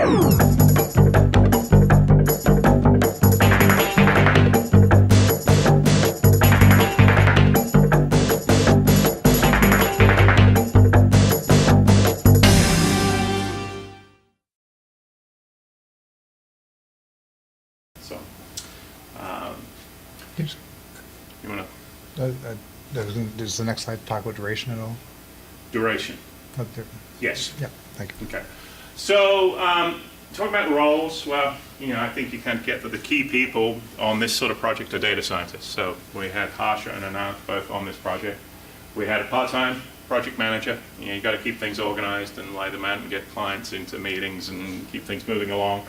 So, you want to? Does the next slide talk about duration at all? Duration. Yes. Yeah, thank you. Okay. So, talking about roles, well, I think you can get that the key people on this sort of project are data scientists. So we had Harsha and Anand both on this project. We had a part-time project manager. You got to keep things organized and lay them out and get clients into meetings and keep things moving along.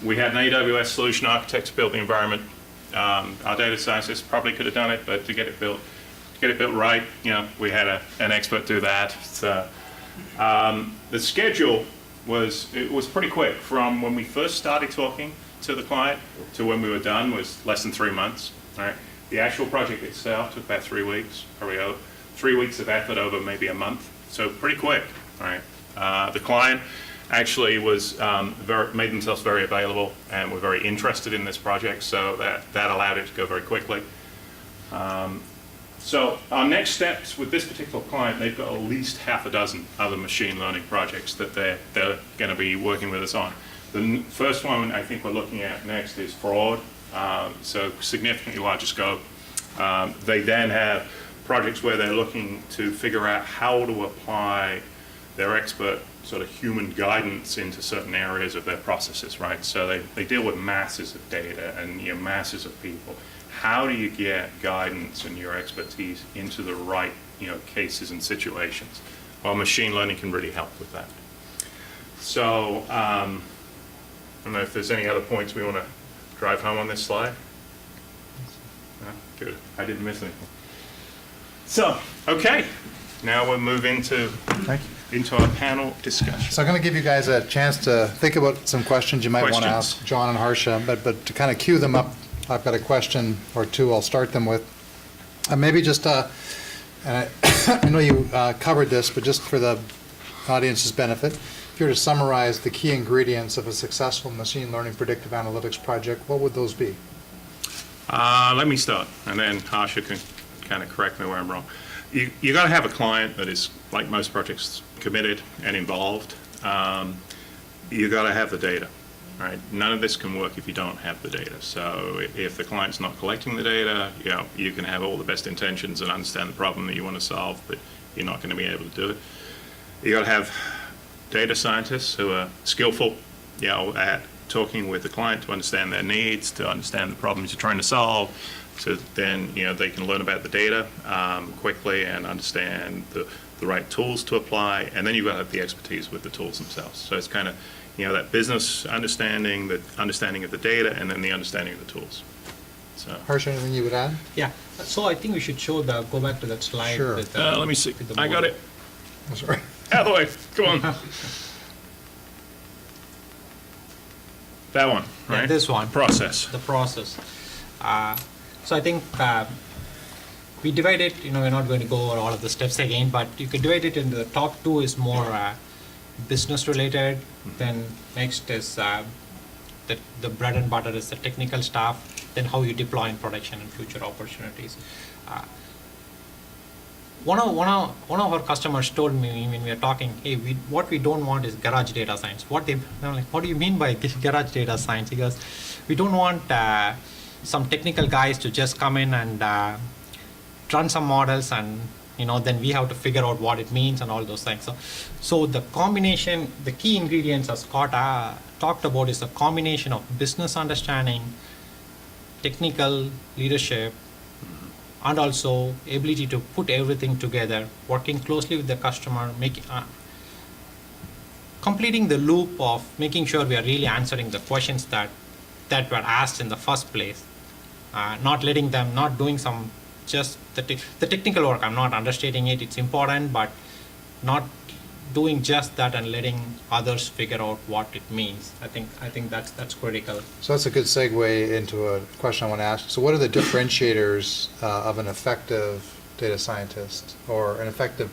We had an AWS solution architect to build the environment. Our data scientists probably could have done it, but to get it built right, we had an expert do that. So, the schedule was pretty quick. From when we first started talking to the client to when we were done was less than 3 months. Right? The actual project itself took about 3 weeks, probably 3 weeks of effort over maybe a month. So pretty quick. Right? The client actually was made themselves very available and were very interested in this project, so that allowed it to go very quickly. So our next steps with this particular client, they've got at least half a dozen other machine learning projects that they're going to be working with us on. The first one I think we're looking at next is fraud, so significantly larger scope. They then have projects where they're looking to figure out how to apply their expert sort of human guidance into certain areas of their processes, right? So they deal with masses of data and masses of people. How do you get guidance and your expertise into the right cases and situations? Well, machine learning can really help with that. So I don't know if there's any other points we want to drive home on this slide. Good, I didn't miss anything. So, okay, now we'll move into our panel discussion. So I'm going to give you guys a chance to think about some questions you might want to ask John and Harsha, but to kind of cue them up, I've got a question or two I'll start them with. Maybe just, and I know you covered this, but just for the audience's benefit, if you were to summarize the key ingredients of a successful machine learning predictive analytics project, what would those be? Let me start, and then Harsha can kind of correct me where I'm wrong. You got to have a client that is, like most projects, committed and involved. You got to have the data, right? None of this can work if you don't have the data. So if the client's not collecting the data, you can have all the best intentions and understand the problem that you want to solve, but you're not going to be able to do it. You got to have data scientists who are skillful, at talking with the client to understand their needs, to understand the problems you're trying to solve. So then, they can learn about the data quickly and understand the right tools to apply. And then you've got to have the expertise with the tools themselves. So it's kind of, that business understanding, the understanding of the data, and then the understanding of the tools. So, Harsha, anything you would add? Yeah. So I think we should go back to that slide. Sure. With, let me see. I got it. That's right. Out of the way. Come on. That one, right? Yeah, this one. Process. The process. So I think we divide it, we're not going to go over all of the steps again, but you can divide it into the top two is more business related. Then next is the bread and butter is the technical stuff. Then how you deploy in production and future opportunities. One of our customers told me when we were talking, hey, what we don't want is garage data science. I'm like, what do you mean by garage data science? He goes, we don't want some technical guys to just come in and run some models, and then we have to figure out what it means and all those things. So the combination, the key ingredients, as Scott talked about, is a combination of business understanding, technical leadership, and also ability to put everything together, working closely with the customer, completing the loop of making sure we are really answering the questions that were asked in the first place, not letting them, not doing some just the technical work. I'm not understating it, it's important, but not doing just that and letting others figure out what it means. I think that's critical. So that's a good segue into a question I want to ask. So what are the differentiators of an effective data scientist or an effective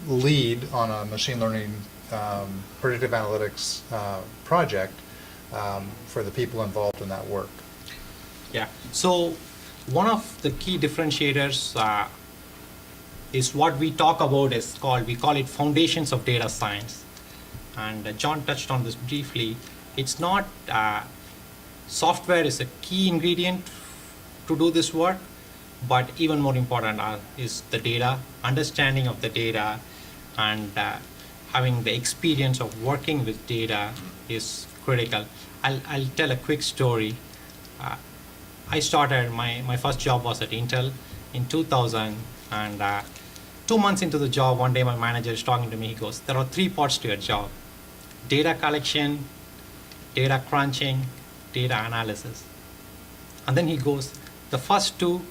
lead on a machine learning predictive analytics project for the people involved in that work? Yeah. So one of the key differentiators is what we talk about we call it foundations of data science. And John touched on this briefly. It's not software is a key ingredient to do this work, but even more important is the data, understanding of the data, and having the experience of working with data is critical. I'll tell a quick story. I started, my first job was at Intel in 2000, and 2 months into the job, one day my manager is talking to me. He goes, there are 3 parts to your job: data collection, data crunching, data analysis. And then he goes, the first 2,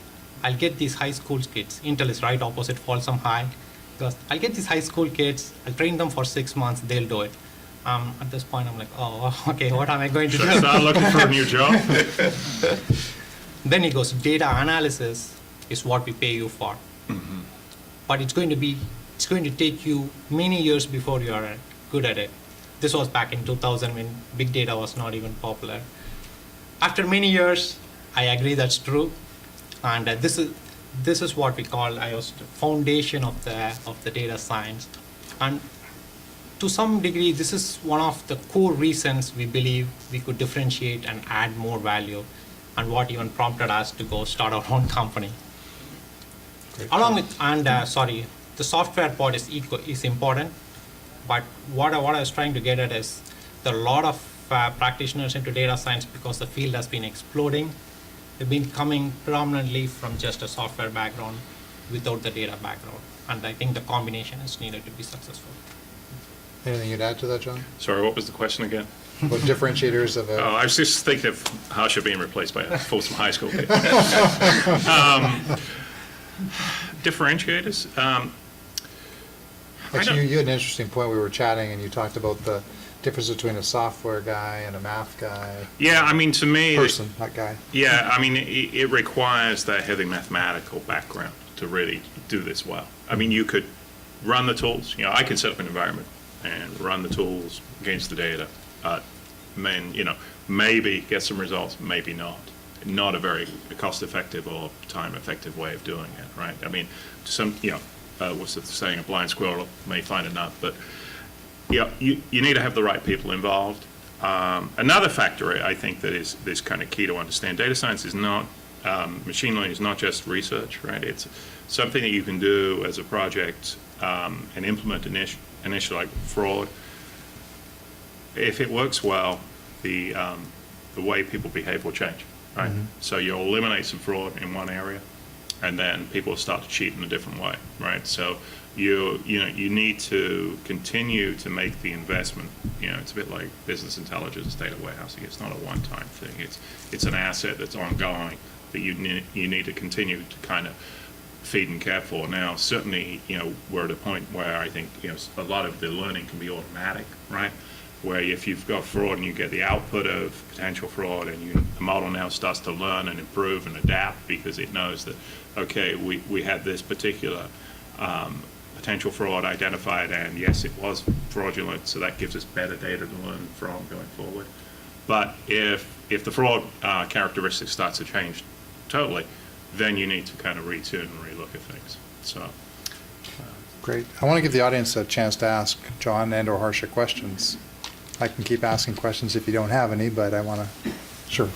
I'll get these high school kids. Intel is right opposite Folsom High. He goes, I'll get these high school kids, I'll train them for 6 months, they'll do it. At this point, I'm like, oh, okay, what am I going to do? Should I start looking for a new job? Then he goes, data analysis is what we pay you for. Mm-hmm. But it's going to take you many years before you are good at it. This was back in 2000 when big data was not even popular. After many years, I agree that's true. And this is what we call the foundation of the data science. And to some degree, this is one of the core reasons we believe we could differentiate and add more value, and what even prompted us to go start our own company. Great. Along with, the software part is important, but what I was trying to get at is there are a lot of practitioners into data science because the field has been exploding. They've been coming predominantly from just a software background without the data background, and I think the combination is needed to be successful. Anything you'd add to that, John? Sorry, what was the question again? What differentiators of Oh, I was just thinking of Harsha being replaced by a Folsom High School kid. Differentiators? Actually, you had an interesting point. We were chatting, and you talked about the difference between a software guy and a math guy. Yeah, I mean, to me, Person, not guy. yeah, I mean, it requires that heavy mathematical background to really do this well. I mean, you could run the tools. I could set up an environment and run the tools against the data. Maybe get some results, maybe not. Not a very cost-effective or time-effective way of doing it, right? I mean, what's the saying? A blind squirrel may find a nut, but you need to have the right people involved. Another factor I think that is kind of key to understand: data science is not machine learning is not just research, right? It's something that you can do as a project and implement initially, like fraud. If it works well, the way people behave will change, right? Mm-hmm. So you'll eliminate some fraud in one area, and then people will start to cheat in a different way, right? So you need to continue to make the investment. It's a bit like business intelligence, data warehousing. It's not a one-time thing. It's an asset that's ongoing that you need to continue to kind of feed and care for. Now, certainly, we're at a point where I think a lot of the learning can be automatic, right? Where if you've got fraud and you get the output of potential fraud, and the model now starts to learn and improve and adapt because it knows that, okay, we had this particular potential fraud identified, and yes, it was fraudulent, so that gives us better data to learn from going forward. But if the fraud characteristics starts to change totally, then you need to kind of retune and relook at things. So. Great. I want to give the audience a chance to ask John and or Harsha questions. I can keep asking questions if you don't have any, but I want to. Sure.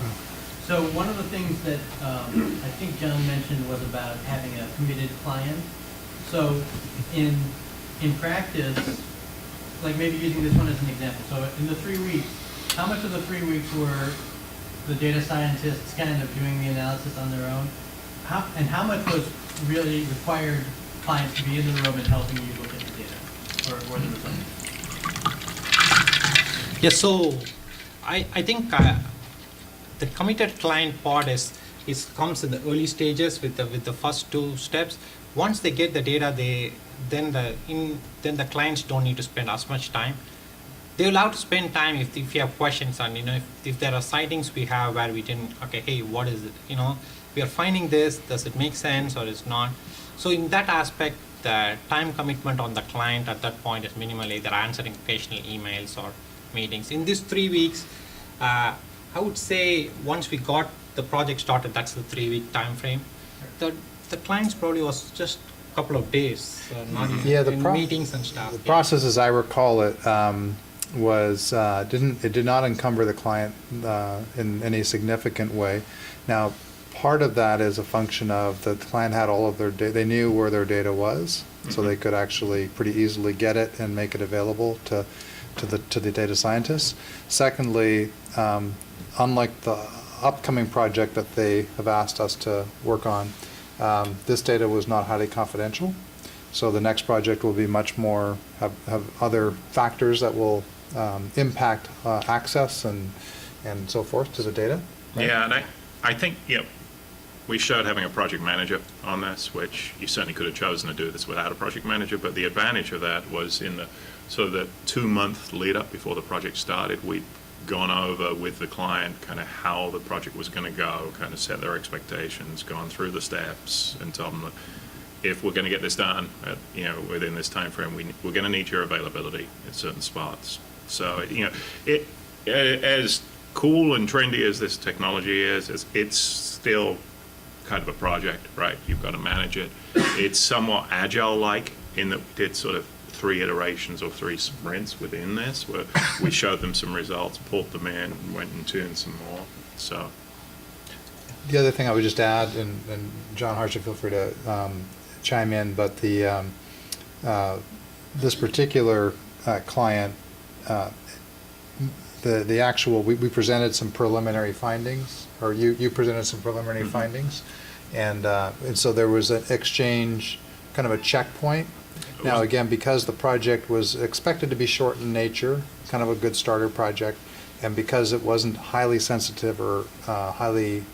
So one of the things that I think John mentioned was about having a committed client. So in practice, like maybe using this one as an example. So in the 3 weeks, how much of the 3 weeks were the data scientists kind of doing the analysis on their own? How much was really required clients to be in the room and helping you look at the data or the results? Yeah, so I think the committed client part comes in the early stages with the first 2 steps. Once they get the data, then the clients don't need to spend as much time. They're allowed to spend time if you have questions, and if there are sightings we have where we didn't, okay, hey, what is it? We are finding this. Does it make sense or is not? So in that aspect, the time commitment on the client at that point is minimally they're answering occasional emails or meetings. In these 3 weeks, I would say once we got the project started, that's the 3-week time frame. The clients probably was just a couple of days, not even in meetings and stuff. The process, as I recall it, was did not encumber the client in any significant way. Now, part of that is a function of the client had all of their data. They knew where their data was, so they could actually pretty easily get it and make it available to the data scientists. Secondly, unlike the upcoming project that they have asked us to work on, this data was not highly confidential. So the next project will be much more, have other factors that will impact access and so forth to the data. Right? Yeah, and I think, we showed having a project manager on this, which you certainly could have chosen to do this without a project manager, but the advantage of that was in the sort of the 2-month lead up before the project started, we'd gone over with the client kind of how the project was going to go, kind of set their expectations, gone through the steps, and told them that if we're going to get this done, within this time frame, we're going to need your availability at certain spots. So, it as cool and trendy as this technology is, it's still kind of a project, right? You've got to manage it. It's somewhat agile-like in that we did sort of 3 iterations or 3 sprints within this, where we showed them some results, pulled them in, and went and tuned some more. So, the other thing I would just add, and John, Harsha, feel free to chime in, but the this particular client, the actual, we presented some preliminary findings, or you presented some preliminary findings, and so there was an exchange, kind of a checkpoint. Now again, because the project was expected to be short in nature, kind of a good starter project, and because it wasn't highly sensitive or highly,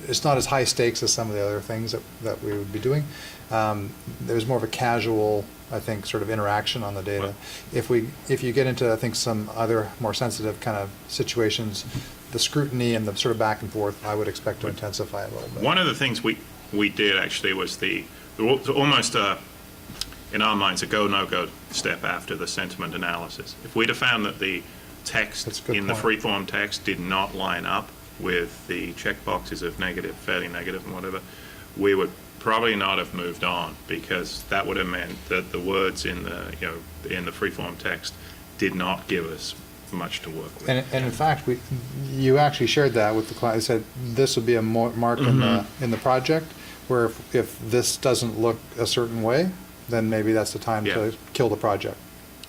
it's not as high stakes as some of the other things that we would be doing. There was more of a casual, I think, sort of interaction on the data. Well, if you get into, I think, some other more sensitive kind of situations, the scrutiny and the sort of back and forth, I would expect to intensify a little bit. one of the things we did actually was almost in our minds a go no go step after the sentiment analysis. If we'd have found that the text in the freeform text did not line up with the checkboxes of negative, fairly negative, and whatever, we would probably not have moved on, because that would have meant that the words in the freeform text did not give us much to work with. And in fact, you actually shared that with the client. You said this would be a mark in the project, where if this doesn't look a certain way, then maybe that's the time to kill the project.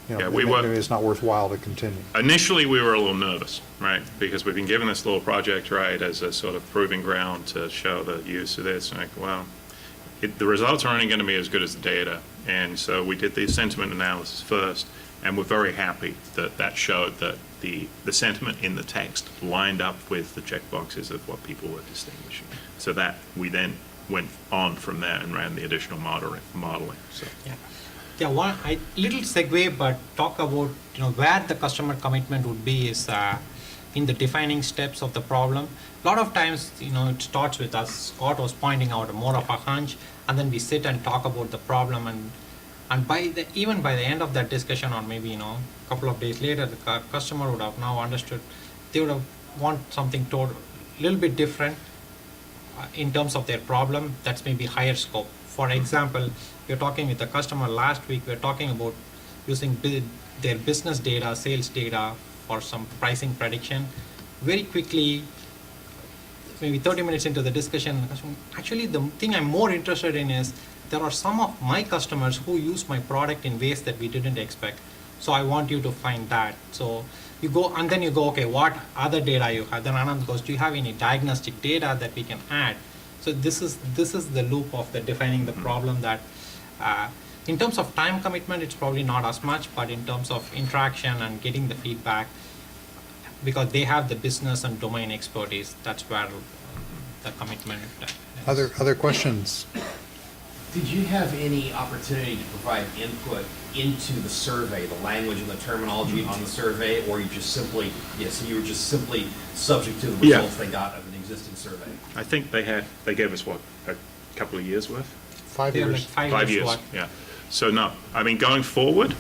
Maybe it's not worthwhile to continue. Initially, we were a little nervous, right? Because we've been given this little project, right, as a sort of proving ground to show the use of this. Like, well, the results are only going to be as good as the data. And so we did the sentiment analysis first, and we're very happy that showed that the sentiment in the text lined up with the checkboxes of what people were distinguishing. So that we then went on from there and ran the additional modeling. So. One little segue, but talk about where the customer commitment would be is in the defining steps of the problem. A lot of times, it starts with us. Scott was pointing out more of a hunch, and then we sit and talk about the problem, and even by the end of that discussion, or maybe a couple of days later, the customer would have now understood. They would have want something a little bit different in terms of their problem. That's maybe higher scope. For example, we were talking with the customer last week. We were talking about using their business data, sales data for some pricing prediction. Very quickly, maybe 30 minutes into the discussion, actually the thing I'm more interested in is there are some of my customers who use my product in ways that we didn't expect. So I want you to find that. So you go, and then you go, okay, what other data you have? Then Anand goes, do you have any diagnostic data that we can add? So this is the loop of the defining the problem that in terms of time commitment, it's probably not as much, but in terms of interaction and getting the feedback, because they have the business and domain expertise, that's where the commitment is. Other questions? Did you have any opportunity to provide input into the survey, the language and the terminology on the survey, or you were just simply subject to the results they got of an existing survey? I think they gave us a couple of years worth. 5 They're years. like 5 5 years. years, What? yeah. So no, I mean, going forward,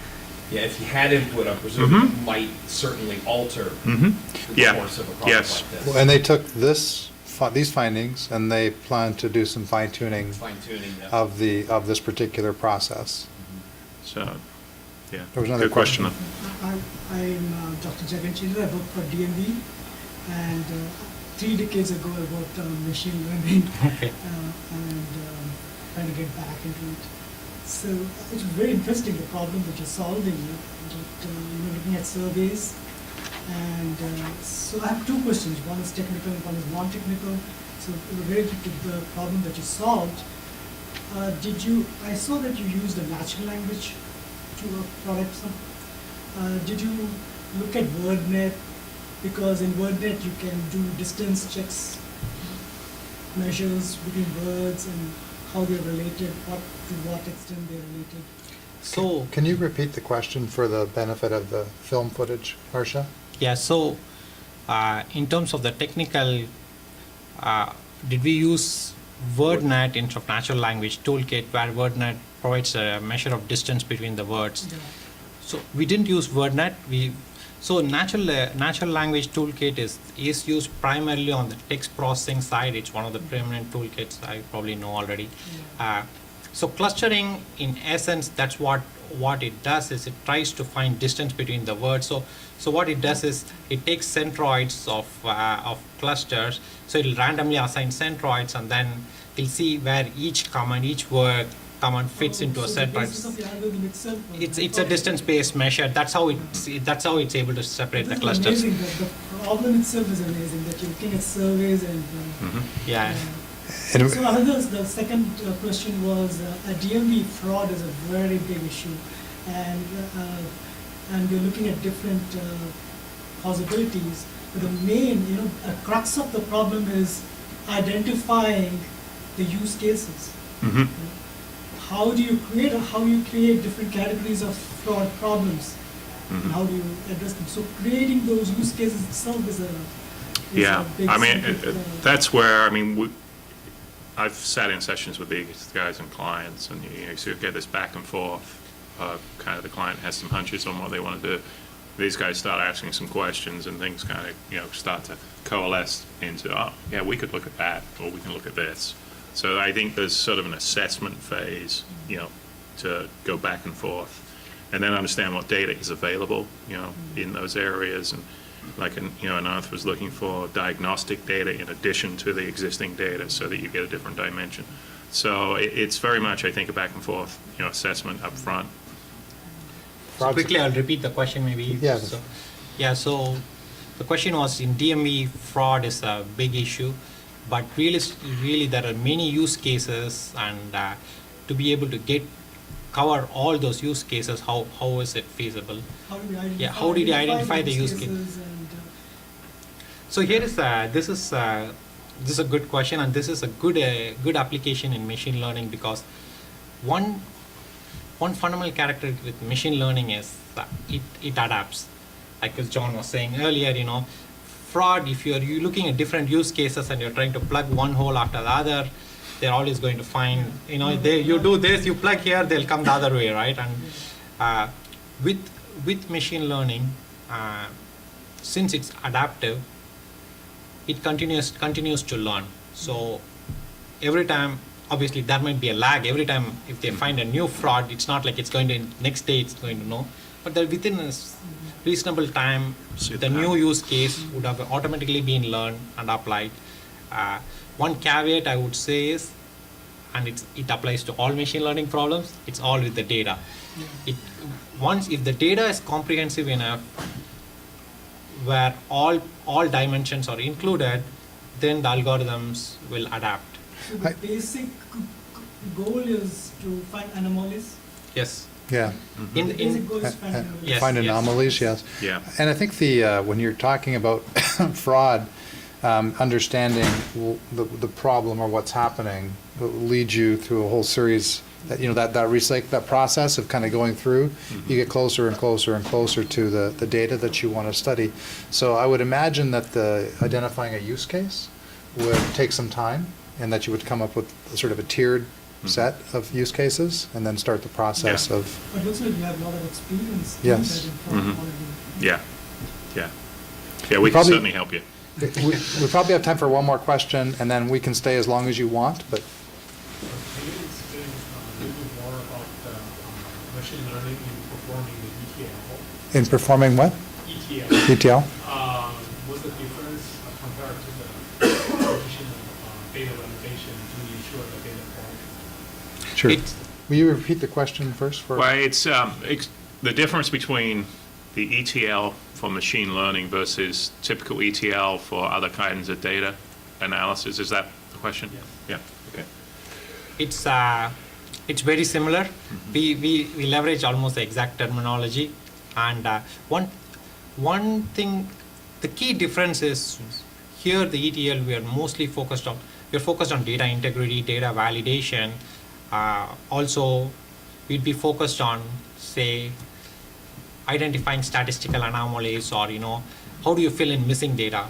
Yeah, if you had input, I'm presuming it might certainly alter the Yeah. course of a project Yes. like Well, this. and they took these findings, and they plan to do some fine tuning Fine tuning, yeah. of this particular process. so, yeah. There was another Good question. I'm Dr. Jagan Chandra. I work for DMV, and 3 decades ago I worked on machine learning Okay. and trying to get back into it. So it's very interesting, the problem that you're solving, looking at surveys. And so I have 2 questions. One is technical, one is non-technical. So related to the problem that you solved, I saw that you used a natural language to a product. Did you look at WordNet? Because in WordNet you can do distance checks, measures between words and how they're related, to what extent they're related. So, Can you repeat the question for the benefit of the film footage, Harsha? yeah, so in terms of the technical, did we use WordNet instead of natural language toolkit, where WordNet provides a measure of distance between the words? Yeah. So we didn't use WordNet. So natural language toolkit is used primarily on the text processing side. It's one of the preeminent toolkits I probably know already. So clustering, in essence, that's what it does is it tries to find distance between the words. So what it does is it takes centroids of clusters. So it'll randomly assign centroids, and then it'll see where each command, each word command fits into a So centroid. the basis of the algorithm itself was It's a distance-based measure. That's how it's able to separate the This is clusters. amazing. The problem itself is amazing, that you're looking at surveys and Yeah. And- So the second question was, DMV fraud is a very big issue, and we're looking at different possibilities. But the main, crux of the problem is identifying the use cases. Mhm. How do you create different categories of fraud problems? And how do you address them? So creating those use cases itself is a Yeah, big I mean, secret, that's where, I mean, I've sat in sessions with these guys and clients, and you sort of get this back and forth. Kind of the client has some hunches on what they want to do. These guys start asking some questions, and things kind of, start to coalesce into, oh, yeah, we could look at that, or we can look at this. So I think there's sort of an assessment phase, to go back and forth, and then understand what data is available, in those areas. And like, Ananth was looking for diagnostic data in addition to the existing data, so that you get a different dimension. So it's very much, I think, a back and forth, assessment up front. So quickly, I'll repeat the question maybe. Yeah. So the question was, in DME, fraud is a big issue, but really there are many use cases, and to be able to cover all those use cases, how is it feasible? How do we identify, how did you identify the use case? cases and, So here is this is a good question, and this is a good application in machine learning, because one fundamental characteristic with machine learning is that it adapts. Like as John was saying earlier, fraud, if you're looking at different use cases and you're trying to plug one hole after the other, they're always going to find, you do this, you plug here, they'll come the other way, right? And with machine learning, since it's adaptive, it continues to learn. So every time, obviously there might be a lag. Every time if they find a new fraud, it's not like it's going to, next day it's going to know. But within a reasonable time, the new use case would have automatically been learned and applied. One caveat I would say is, and it applies to all machine learning problems, it's all with the data. If the data is comprehensive enough, where all dimensions are included, then the algorithms will adapt. So the basic goal is to find anomalies. Yes. Yeah. In The basic goal is to find Uh, anomalies. Yes, Find yes. anomalies, yes. Yeah. And I think when you're talking about fraud, understanding the problem or what's happening leads you through a whole series that process of kind of going through, you get closer and closer and closer to the data that you want to study. So I would imagine that identifying a use case would take some time, and that you would come up with sort of a tiered set of use cases and then start the process Yeah. of, But it looks like you have a lot of experience doing Yes. that in fraud Mhm. already. Yeah, yeah. Yeah, we can Probably- certainly help you. we probably have time for one more question, and then we can stay as long as you want, but Can you explain a little bit more about machine learning in performing the ETL? in performing what? ETL. ETL? What's the difference compared to the traditional data validation to ensure the data quality? Sure. It's- Will you repeat the question first? Well, it's the difference between the ETL for machine learning versus typical ETL for other kinds of data analysis. Is that the question? Yes. Yeah, okay. It's very similar. We leverage almost the exact terminology, and one thing, the key difference is here the ETL we are mostly focused on. We're focused on data integrity, data validation. Also, we'd be focused on, say, identifying statistical anomalies, or how do you fill in missing data.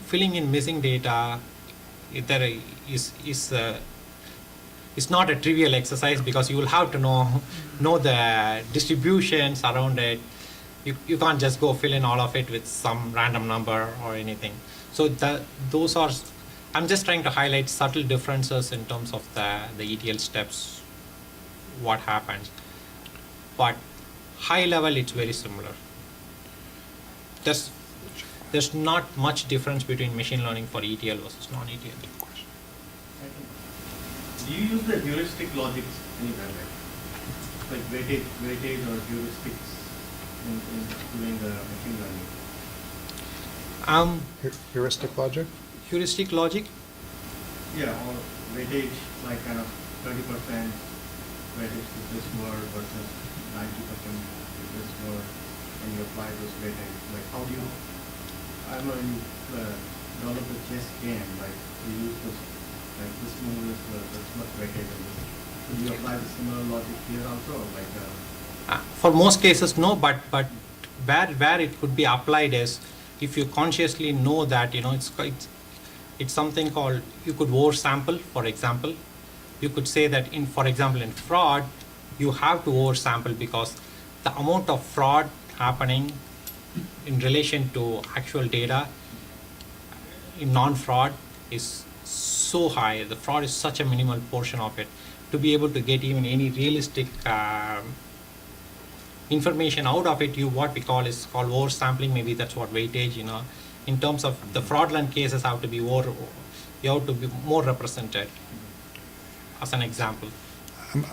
Filling in missing data there is not a trivial exercise, because you will have to know the distributions around it. You can't just go fill in all of it with some random number or anything. So those are, I'm just trying to highlight subtle differences in terms of the ETL steps, what happens. But high level, it's very similar. There's not much difference between machine learning for ETL versus non-ETL. Do you use the heuristic logics anywhere, like weightage or heuristics in doing the machine learning? Heuristic logic? Heuristic logic? Yeah, or weightage, like kind of 30% weightage to this word versus 90% to this word, and you apply those weightage. Like how do you, I don't know, you develop a chess game, like you use this, like this move is this much weightage and this. Could you apply the similar logic here also, like? For most cases, no, but where it could be applied is if you consciously know that it's something called, you could oversample. For example, you could say that for example in fraud you have to oversample, because the amount of fraud happening in relation to actual data in non-fraud is so high. The fraud is such a minimal portion of it. To be able to get even any realistic information out of it, what we call is called oversampling. Maybe that's what weightage. In terms of the fraudulent cases, have to be you have to be more represented. As an example,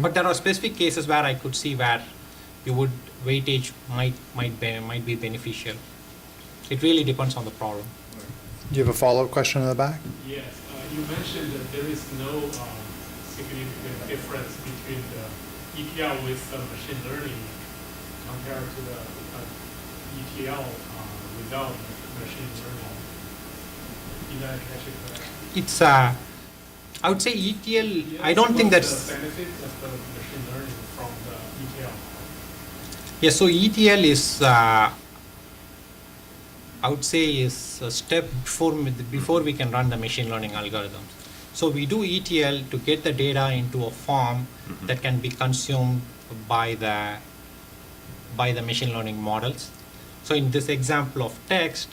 but there are specific cases where I could see where weightage might be beneficial. It really depends on the problem. Do you have a follow-up question in the back? Yes, you mentioned that there is no significant difference between the ETL with machine learning compared to the ETL without machine learning. Did I catch it correct? It's I would say ETL. Yes, I don't think what's that's. the benefits of the machine learning from the ETL. Yeah, so ETL is, I would say, is a step before we can run the machine learning algorithms. So we do ETL to get the data into a form that can be consumed by the machine learning models. So in this example of text,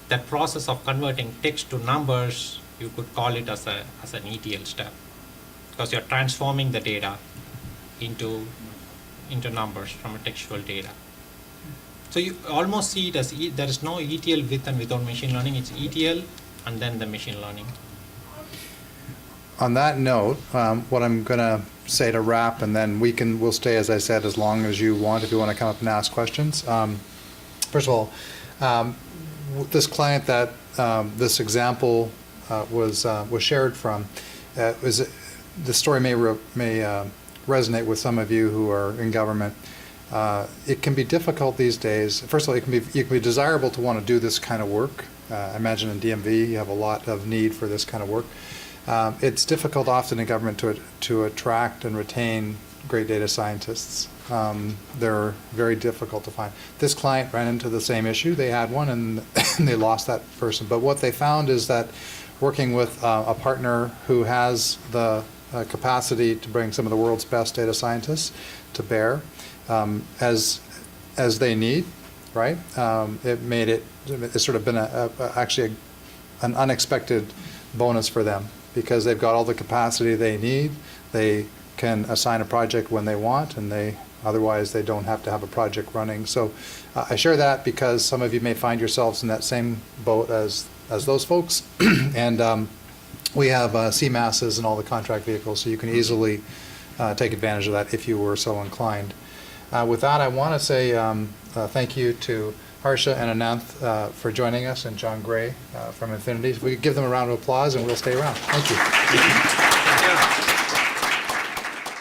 that process of converting text to numbers, you could call it as an ETL step, because you're transforming the data into numbers from a textual data. So you almost see it as there is no ETL with and without machine learning. It's ETL and then the machine learning. On that note, what I'm going to say to wrap, and then we'll stay, as I said, as long as you want, if you want to come up and ask questions. First of all, this client that this example was shared from, the story may resonate with some of you who are in government. It can be difficult these days. First of all, it can be desirable to want to do this kind of work. I imagine in DMV you have a lot of need for this kind of work. It's difficult often in government to attract and retain great data scientists. They're very difficult to find. This client ran into the same issue. They had one and they lost that person. But what they found is that working with a partner who has the capacity to bring some of the world's best data scientists to bear as they need, right? It's sort of been actually an unexpected bonus for them because they've got all the capacity they need. They can assign a project when they want, and otherwise they don't have to have a project running. So I share that because some of you may find yourselves in that same boat as those folks. And we have CMASs and all the contract vehicles, so you can easily take advantage of that if you were so inclined. With that, I want to say thank you to Harsha and Ananth for joining us, and John Gray from Infiniti. If we could give them a round of applause, and we'll stay around. Thank you.